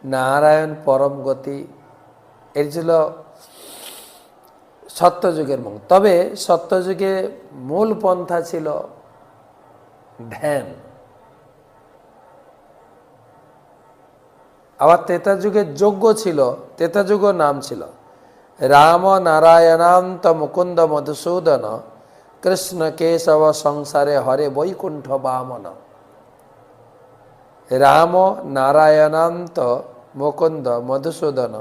নারায়ণ পরম গতি। এর ছিল সত্যযুগের মঙ্গল। তবে সত্যযুগে মূল পন্থা ছিল ধ্যান। আবার ত্রেতা যুগে যজ্ঞ ছিল, ত্রেতা যুগ নাম ছিল রাম নারায়ণান্ত মুকুন্দ মধুসূদন কৃষ্ণ কেশব সংসারে হরে বৈকুণ্ঠ বামন। রাম নারায়ণান্ত মুকুন্দ মধুসূদন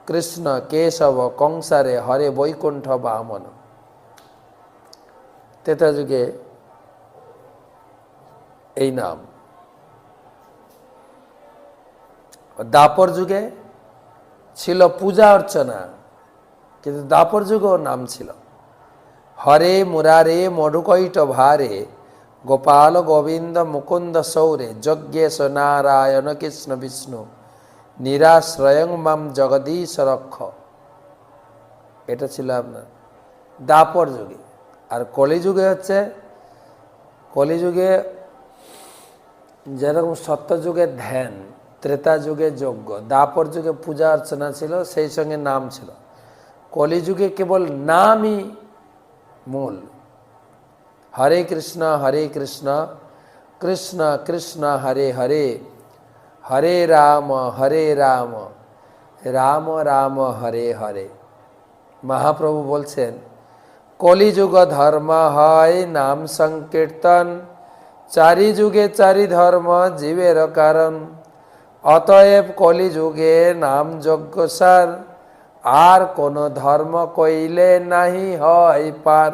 কৃষ্ণ কেশব কংসারে হরে বৈকুণ্ঠ বামন। ত্রেতা যুগে এই নাম। দাপর যুগে ছিল পূজা অর্চনা, কিন্তু দাপর যুগেও নাম ছিল হরে মুরারে মধুকৈট ভারে গোপাল গোবিন্দ মুকুন্দ সৌরে যজ্ঞেশ নারায়ণ কৃষ্ণ বিষ্ণু নিরাশ্রয়ং মাম জগদীশ রক্ষ। এটা ছিল আপনার দাপর যুগে। আর কলিযুগে হচ্ছে, কলিযুগে যেরকম সত্যযুগে ধ্যান, ত্রেতা যুগে যজ্ঞ, দাপর যুগে পূজা অর্চনা ছিল, সেই সঙ্গে নাম ছিল। কলিযুগে কেবল নামই মূল। হরে কৃষ্ণ কৃষ্ণ কৃষ্ণ হরে হরে, হরে রাম রাম রাম হরে হরে। মহাপ্রভু বলছেন কলিযুগ ধর্ম হয় নাম সংকীর্তন, চারি যুগে চারি ধর্ম জীবের কারণ। অতএব কলিযুগে নাম যজ্ঞ সার, আর কোন ধর্ম কইলে নাহি হয় পার।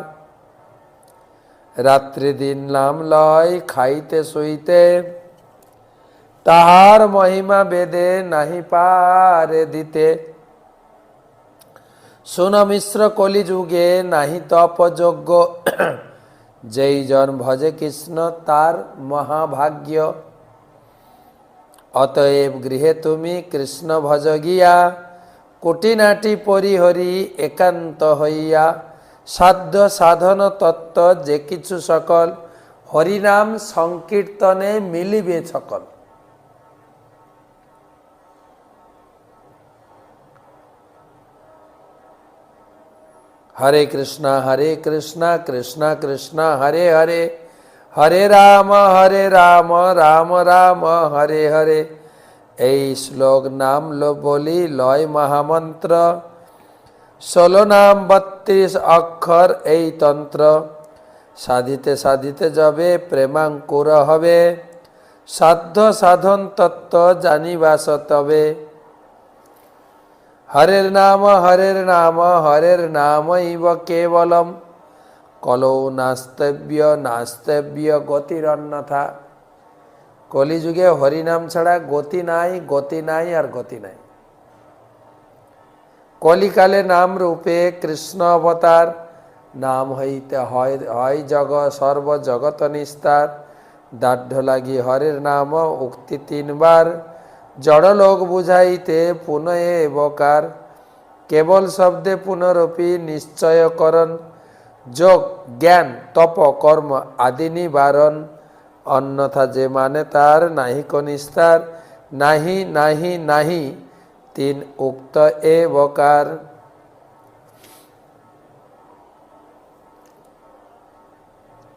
রাত্রি দিন নাম লয় খাইতে শুইতে, তাহার মহিমা বেদে নাহি পারে দিতে। শুন মিশ্র কলিযুগে নাহি তপ যজ্ঞ, যেই জন ভজে কৃষ্ণ তার মহাভাগ্য। অতএব গৃহে তুমি কৃষ্ণ ভজ গিয়া, কোটিনাটি পরিহরি একান্ত হইয়া। সাধ্য সাধন তত্ত্ব যে কিছু সকল, হরিনাম সংকীর্তনে মিলিবে সকল। হরে কৃষ্ণ কৃষ্ণ কৃষ্ণ হরে হরে, হরে রাম রাম রাম হরে হরে। এই শ্লোক নাম বলি লয় মহামন্ত্র, 16 নাম 32 অক্ষর এই তন্ত্র। সাধিতে সাধিতে যাবে প্রেমাঙ্কুর হবে, সাধ্য সাধন তত্ত্ব জানিবাস তবে। হরের নাম হরের নামৈব কেবলম, কলৌ নাস্তব্য গতিরন্যথা। কলিযুগে হরিনাম ছাড়া গতি নাই আর গতি নাই। কলিকালে নাম রূপে কৃষ্ণ অবতার, নাম হইতে হয় সর্ব জগত নিস্তার। দাঢ্য লাগি হরের নাম উক্তি 3 বার, জড়লোক বুঝাইতে পুনয়ে বকার। কেবল শব্দে পুনরপি নিশ্চয়করণ, যোগ জ্ঞান তপ কর্ম আদি নিবারণ। অন্যথা যে মানে তার নাহি কোন নিস্তার, নাহি নাহি নাহি 3 উক্ত এ বকার।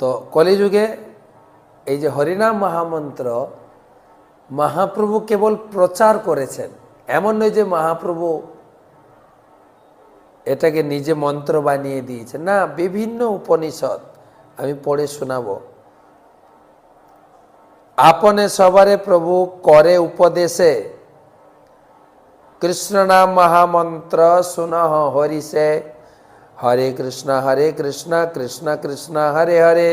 তো কলিযুগে এই যে হরিনাম মহামন্ত্র মহাপ্রভু কেবল প্রচার করেছেন, এমন নয় যে মহাপ্রভু এটাকে নিজে মন্ত্র বানিয়ে দিয়েছেন, না। বিভিন্ন উপনিষদ আমি পড়ে শোনাবো। আপনে সবারে প্রভু করে উপদেশে, কৃষ্ণ নাম মহামন্ত্র শুনহ হরিষে। হরে কৃষ্ণ কৃষ্ণ কৃষ্ণ হরে হরে,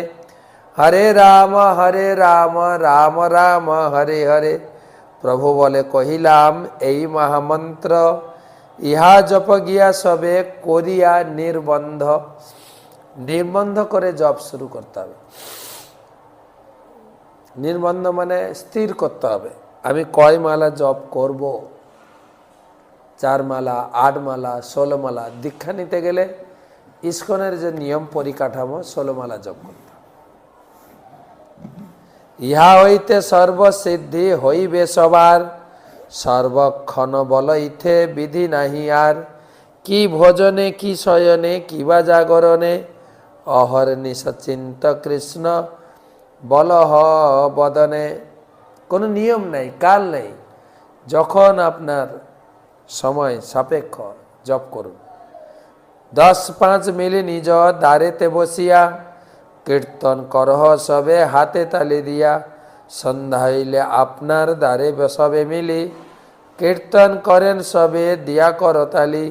হরে রাম রাম রাম হরে হরে। প্রভু বলে কহিলাম এই মহামন্ত্র, ইহা জপ গিয়া সবে করিয়া নির্বন্ধ। নির্বন্ধ করে জপ শুরু করতে হবে। নির্বন্ধ মানে স্থির করতে হবে, আমি কয় মালা জপ করব। 4 মালা, 8 মালা, 16 মালা। দীক্ষা নিতে গেলে ইস্কনের যে নিয়ম পরিকাঠামো, 16 মালা জপ করতে হবে। ইহা হইতে সর্বসিদ্ধি হইবে সবার, সর্বক্ষণ বলইথে বিধি নাহি আর, কি ভোজনে কি শয়নে কিবা জাগরণে, অহর্নিশ চিন্ত কৃষ্ণ বলহ বদনে। কোনো নিয়ম নেই, কাল নেই, যখন আপনার সময় সাপেক্ষ জপ করুন। 10-5 মিলি নিজ দ্বারেতে বসিয়া, কীর্তন করহ সবে হাতে তালি দিয়া, সন্ধ্যা হইলে আপনার দ্বারে সবে মিলি, কীর্তন করেন সবে দিয়া করতালি।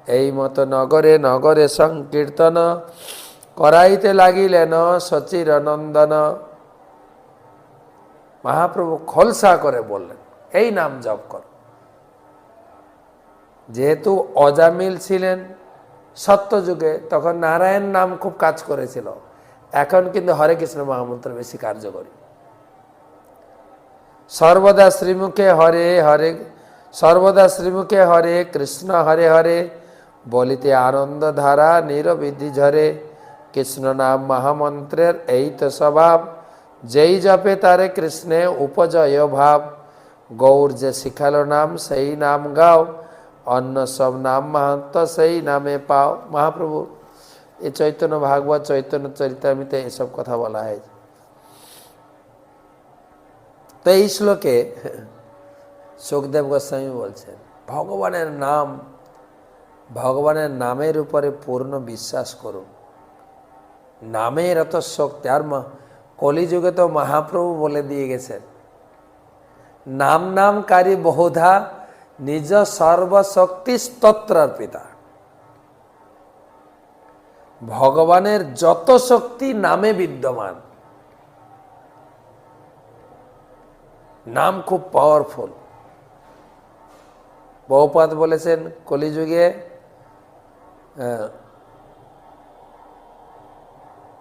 এই মতো নগরে নগরে সংকীর্তন, করাইতে লাগিলেন সচির নন্দন। মহাপ্রভু খোলসা করে বললেন, এই নাম জপ কর। যেহেতু অজামিল ছিলেন সত্যযুগে, তখন নারায়ণ নাম খুব কাজ করেছিল। এখন কিন্তু হরে কৃষ্ণ মহামন্ত্র বেশি কার্যকরী। সর্বদা শ্রীমুখে হরে হরে, সর্বদা শ্রীমুখে হরে কৃষ্ণ হরে হরে, বলিতে আনন্দ ধারা নিরবিধি ঝরে। কৃষ্ণ নাম মহামন্ত্রের এই তো স্বভাব, যেই জপে তারে কৃষ্ণে উপজয় ভাব। গৌর যে শিখালো নাম সেই নাম গাও, অন্য সব নাম মাহাত্ম সেই নামে পাও। মহাপ্রভু এই চৈতন্য ভাগবত চৈতন্য চরিতামৃতে এসব কথা বলা হয়। তো এই শ্লোকে সুখদেব গোস্বামী বলছেন, ভগবানের নাম, ভগবানের নামের উপরে পূর্ণ বিশ্বাস করুন। নামের এত শক্তি। আর কলিযুগে তো মহাপ্রভু বলে দিয়ে গেছেন, নাম নামকারী বহুধা নিজ সর্বশক্তি স্তোত্রার পিতা। ভগবানের যত শক্তি নামে বিদ্যমান। নাম খুব পাওয়ারফুল। বহুপাদ বলেছেন কলিযুগে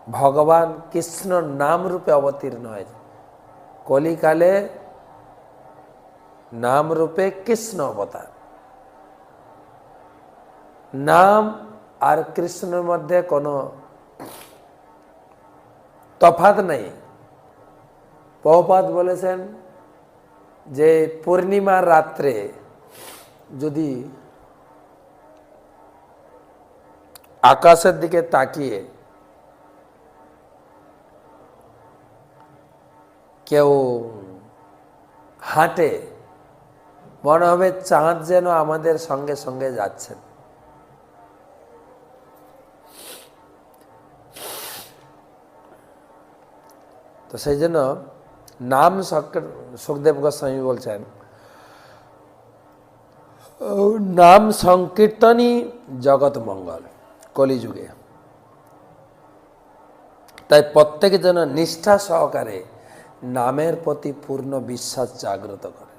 ভগবান কৃষ্ণ নাম রূপে অবতীর্ণ হয়েছে। কলিকালে নাম রূপে কৃষ্ণ অবতার। নাম আর কৃষ্ণের মধ্যে কোনো তফাৎ নেই। বহুপাদ বলেছেন যে পূর্ণিমার রাত্রে যদি আকাশের দিকে তাকিয়ে কেউ হাঁটে, মনে হবে চাঁদ যেন আমাদের সঙ্গে সঙ্গে যাচ্ছেন। তো সেই জন্য নাম, সুখদেব গোস্বামী বলছেন, নাম সংকীর্তনই জগৎ মঙ্গল কলিযুগে। তাই প্রত্যেকে যেন নিষ্ঠা সহকারে নামের প্রতি পূর্ণ বিশ্বাস জাগ্রত করে।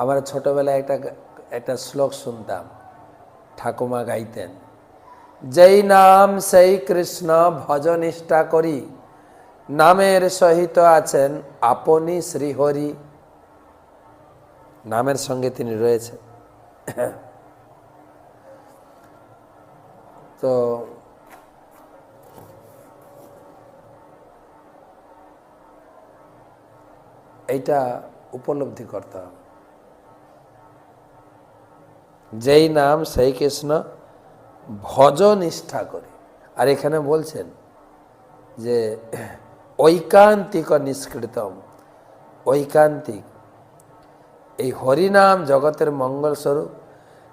আমরা ছোটবেলায় একটা শ্লোক শুনতাম, ঠাকুমা গাইতেন, যেই নাম সেই কৃষ্ণ ভজ নিষ্ঠা করি, নামের সহিত আছেন আপনি শ্রীহরি। নামের সঙ্গে তিনি রয়েছেন। তো এইটা উপলব্ধি করতে হবে, যেই নাম সেই কৃষ্ণ ভজ নিষ্ঠা করে। আর এখানে বলছেন যে ঐকান্তিক নিষ্কৃতম, ঐকান্তিক। এই হরিনাম জগতের মঙ্গল স্বরূপ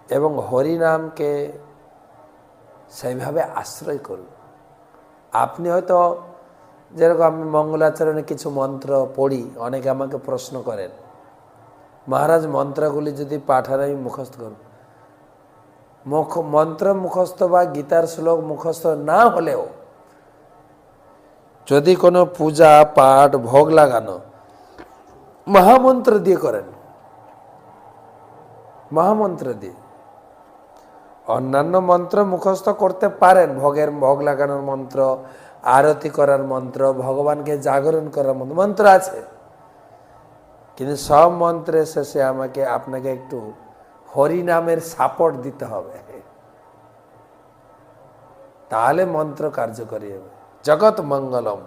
এবং হরিনামকে সেইভাবে আশ্রয় করুন। আপনি হয়তো, যেরকম আমি মঙ্গলাচরণে কিছু মন্ত্র পড়ি, অনেকে আমাকে প্রশ্ন করেন, মহারাজ মন্ত্রগুলি যদি পাঠান আমি মুখস্থ করব। মন্ত্র মুখস্থ বা গীতার শ্লোক মুখস্থ না হলেও যদি কোনো পূজা পাঠ ভোগ লাগানো মহামন্ত্র দিয়ে করেন, মহামন্ত্র দিয়ে, অন্যান্য মন্ত্র মুখস্থ করতে পারেন, ভোগ লাগানোর মন্ত্র, আরতি করার মন্ত্র, ভগবানকে জাগরণ করার মন্ত্র আছে, কিন্তু সব মন্ত্রের শেষে আপনাকে একটু হরিনামের সাপোর্ট দিতে হবে, তাহলে মন্ত্র কার্যকরী হবে। জগৎ মঙ্গলম,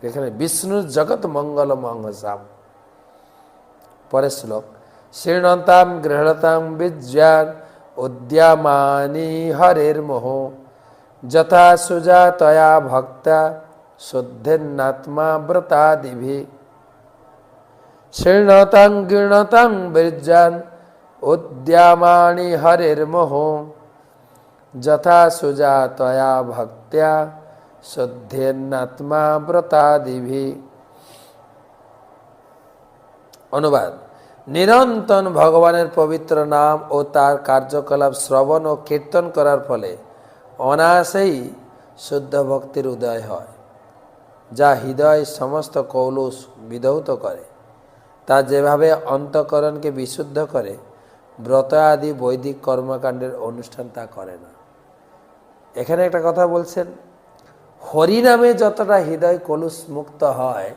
এখানে বিষ্ণুর জগৎ মঙ্গলম অঙ্গসাম। পরের শ্লোক, শৃণন্তাম গৃহণতাম বিজ্ঞান উদ্যমানি হরের মোহ যথা সুজা তয়া ভক্তা শুদ্ধেন্নাত্মা ব্রতাদিভি। শৃণতাং গৃহণতাং বিজ্ঞান উদ্যমানি হরের মোহ যথা সুজা তয়া ভক্ত্যা শুদ্ধেন্নাত্মা ব্রতাদিভি। অনুবাদ, নিরন্তর ভগবানের পবিত্র নাম ও তার কার্যকলাপ শ্রবণ ও কীর্তন করার ফলে অনায়াসেই শুদ্ধ ভক্তির উদয় হয়, যা হৃদয় সমস্ত কৌলুষ বিধৌত করে। তা যেভাবে অন্তঃকরণকে বিশুদ্ধ করে, ব্রত আদি বৈদিক কর্মকাণ্ডের অনুষ্ঠান তা করে না। এখানে একটা কথা বলছেন, হরিনামে যতটা হৃদয় কলুষ মুক্ত হয়,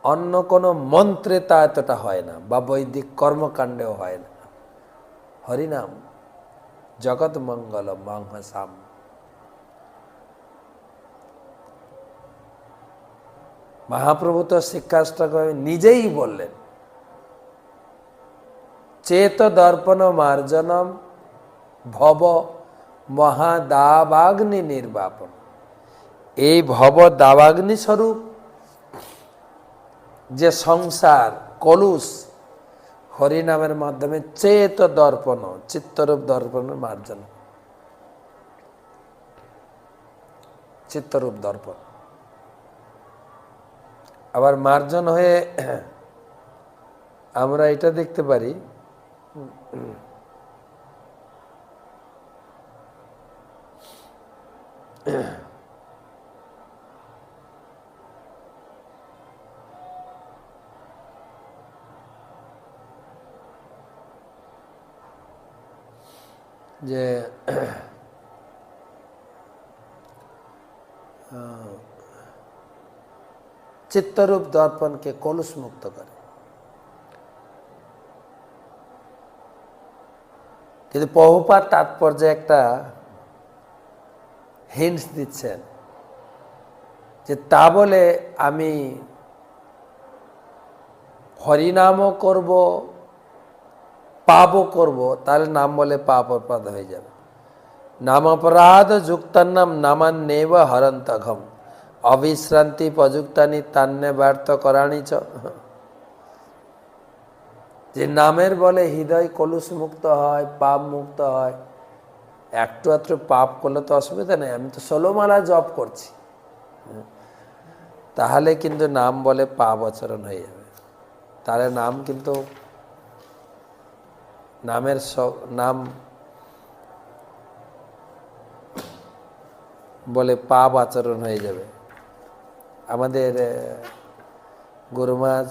অন্য কোনো মন্ত্রে তা এতটা হয় না, বা বৈদিক কর্মকাণ্ডেও হয় না। হরিনাম জগৎ মঙ্গল মহাসাম। মহাপ্রভু তো শিক্ষাষ্টক নিজেই বললেন, চেত দর্পণ মার্জনম ভব মহাদাবাগ্নি নির্বাপন। এই ভব দাবাগ্নি স্বরূপ যে সংসার কলুষ, হরিনামের মাধ্যমে চেত দর্পণ, চিত্তরূপ দর্পণের মার্জন, চিত্তরূপ দর্পণ আবার মার্জন হয়ে আমরা এটা দেখতে পারি, যে চিত্তরূপ দর্পণকে কলুষ মুক্ত করে। কিন্তু প্রভুপাদ তাৎপর্যে একটা হিন্টস দিচ্ছেন, যে তা বলে আমি হরিনামও করব, পাপও করব, তাহলে নাম বলে পাপ অপরাধ হয়ে যাবে। নাম অপরাধ যুক্তান্নাম নামান্নেব হরন্তঘম অবিশ্রান্তি প্রযুক্তানি তান্নে ব্যর্থ করানি চ। যে নামের বলে হৃদয় কলুষ মুক্ত হয়, পাপ মুক্ত হয়। একটু একটু পাপ করলে তো অসুবিধা নেই, আমি তো 16 মালা জপ করছি, তাহলে কিন্তু নাম বলে পাপ আচরণ হয়ে যাবে। তাহলে নাম কিন্তু নামের নাম বলে পাপ আচরণ হয়ে যাবে। আমাদের গুরুমাজ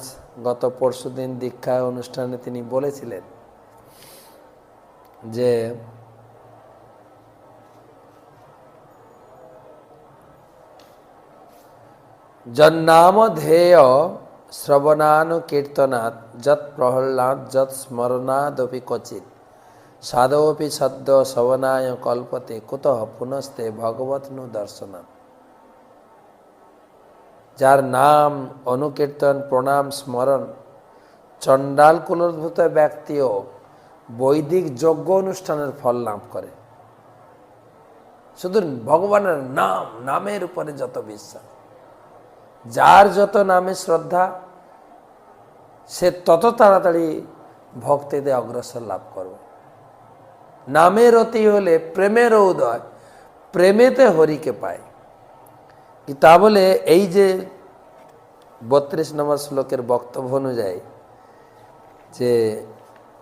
গত পরশুদিন দীক্ষা অনুষ্ঠানে তিনি বলেছিলেন যে জন্নাম ধ্যেয় শ্রবণানু কীর্তনাৎ যৎ প্রহ্লাদ যৎ স্মরণাদপি ক্বচিৎ সাধোপি সদ্য শ্রবণায় কল্পতে কুতঃ পুনস্তে ভগবৎ নু দর্শনাৎ। যার নাম অনুকীর্তন প্রণাম স্মরণ চণ্ডাল কুলোদ্ভূত ব্যক্তিও বৈদিক যজ্ঞ অনুষ্ঠানের ফল লাভ করে। শুধু ভগবানের নাম, নামের উপরে যত বিশ্বাস, যার যত নামে শ্রদ্ধা, সে তত তাড়াতাড়ি ভক্তিতে অগ্রসর লাভ করবে। নামের অতি হলে প্রেমের উদয়, প্রেমেতে হরিকে পায়। তা বলে এই যে 32 নম্বর শ্লোকের বক্তব্য অনুযায়ী যে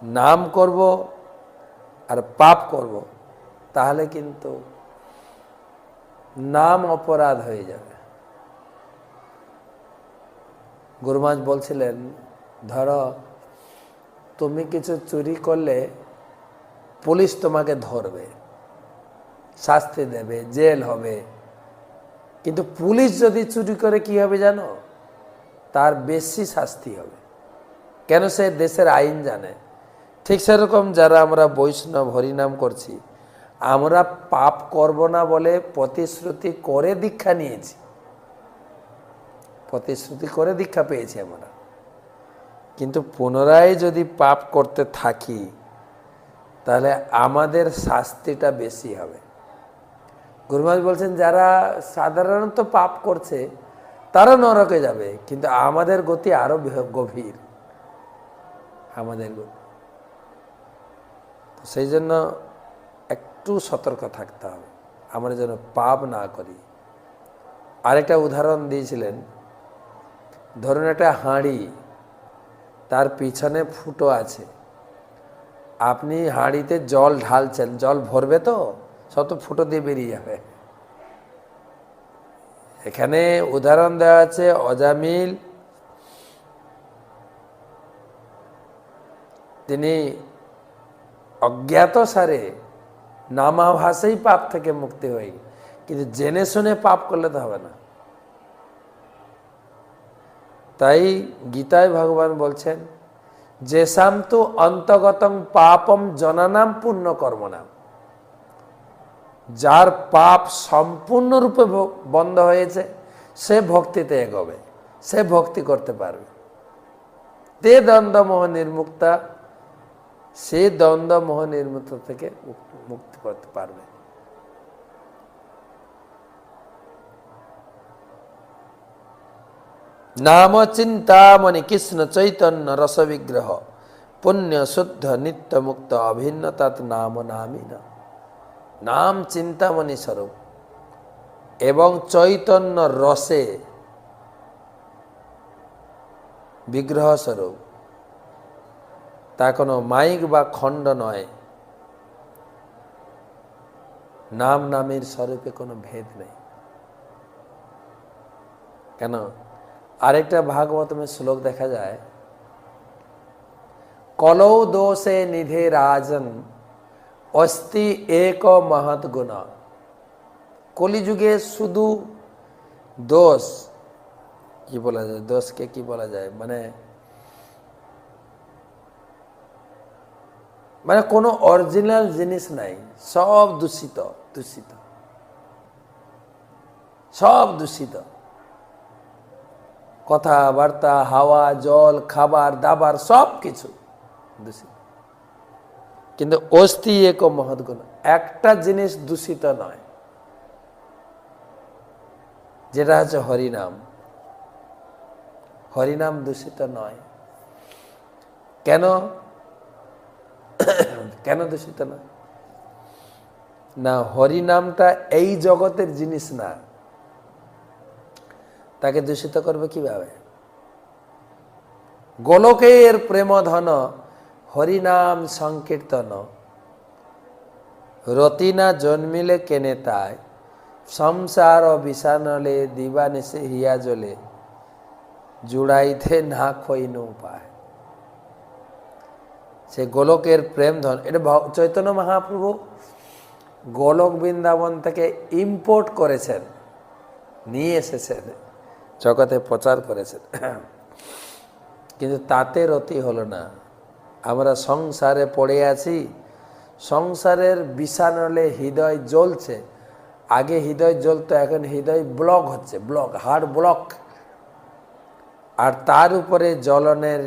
নাম করব আর পাপ করব, তাহলে কিন্তু নাম অপরাধ হয়ে যাবে। গুরুমাজ বলছিলেন, ধরো তুমি কিছু চুরি করলে পুলিশ তোমাকে ধরবে, শাস্তি দেবে, জেল হবে। কিন্তু পুলিশ যদি চুরি করে কি হবে জানো? তার বেশি শাস্তি হবে। কেন? সে দেশের আইন জানে। ঠিক সেরকম যারা আমরা বৈষ্ণব হরিনাম করছি, আমরা পাপ করব না বলে প্রতিশ্রুতি করে দীক্ষা নিয়েছি, প্রতিশ্রুতি করে দীক্ষা পেয়েছি আমরা। কিন্তু পুনরায় যদি পাপ করতে থাকি তাহলে আমাদের শাস্তিটা বেশি হবে। গুরু মহারাজ বলছেন যারা সাধারণত পাপ করছে তারা নরকে যাবে, কিন্তু আমাদের গতি আরো গভীর, আমাদের গতি। সেই জন্য একটু সতর্ক থাকতে হবে আমরা যেন পাপ না করি। আরেকটা উদাহরণ দিয়েছিলেন, ধরুন একটা হাঁড়ি, তার পিছনে ফুটো আছে, আপনি হাঁড়িতে জল ঢালছেন, জল ভরবে তো, সব তো ফুটো দিয়ে বেরিয়ে যাবে। এখানে উদাহরণ দেওয়া আছে অজামিল, তিনি অজ্ঞাত সারে নামাভাসেই পাপ থেকে মুক্তি হয়ে, কিন্তু জেনে শুনে পাপ করলে তো হবে না। তাই গীতায় ভগবান বলছেন যেসাম তু অন্তগতং পাপম জনানাম পুণ্য কর্মনাম, যার পাপ সম্পূর্ণরূপে বন্ধ হয়েছে সে ভক্তিতে এগোবে, সে ভক্তি করতে পারবে। তে দ্বন্দ্বমোহ নির্মুক্তা, সে দ্বন্দ্বমোহ নির্মুক্ত থেকে মুক্তি করতে পারবে। নাম চিন্তামণি কৃষ্ণ চৈতন্য রস বিগ্রহ পুণ্য শুদ্ধ নিত্য মুক্ত অভিন্নতাৎ নাম নামিন। নাম চিন্তামণি স্বরূপ এবং চৈতন্য রসে বিগ্রহ স্বরূপ, তা কোনো মাইক বা খণ্ড নয়। নাম নামের স্বরূপে কোনো ভেদ নেই। কেন? আরেকটা ভাগবতমের শ্লোক দেখা যায়, কলৌ দোষে নিধে রাজন অস্তি এক মহৎ গুণ। কলিযুগে শুধু দোষ, কি বলা যায়, দোষকে কি বলা যায়, মানে কোনো অরিজিনাল জিনিস নাই, সব দূষিত, দূষিত, সব দূষিত। কথাবার্তা, হাওয়া, জল, খাবার দাবার সব কিছু দূষিত। কিন্তু অস্তি এক মহৎ গুণ, একটা জিনিস দূষিত নয়, যেটা হচ্ছে হরিনাম। হরিনাম দূষিত নয়। কেন? কেন দূষিত নয়? না, হরিনামটা এই জগতের জিনিস না, তাকে দূষিত করবে কিভাবে? গোলকের প্রেম ধন হরিনাম সংকীর্তন, রতিনা জন্মিলে কেনে তাই সংসার বিষানলে দিবানিশে হিয়া জলে জুড়াইতে না খইন উপায়। সে গোলকের প্রেম ধন, এটা চৈতন্য মহাপ্রভু গোলক বৃন্দাবন থেকে ইম্পোর্ট করেছেন, নিয়ে এসেছেন, জগতে প্রচার করেছেন, কিন্তু তাতে রতি হলো না। আমরা সংসারে পড়ে আছি, সংসারের বিষানলে হৃদয় জ্বলছে। আগে হৃদয় জ্বলতো, এখন হৃদয় ব্লক হচ্ছে, ব্লক, হার্ট ব্লক। আর তার উপরে জ্বলনের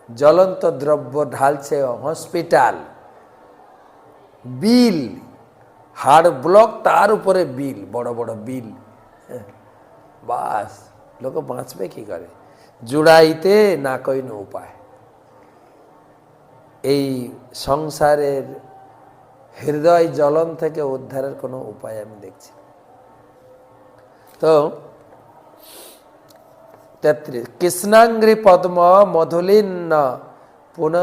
জ্বলন্ত দ্রব্য ঢালছে হসপিটাল, বিল, হার্ট ব্লক, তার উপরে বিল, বড় বড় বিল। বাস, লোক বাঁচবে কি করে? জুড়াইতে না কইন উপায়। এই সংসারের হৃদয় জ্বলন থেকে উদ্ধারের কোনো উপায় আমি দেখছি। তো 33 কৃষ্ণাঙ্ঘ্রি পদ্ম মধুলিন্ন পুনঃ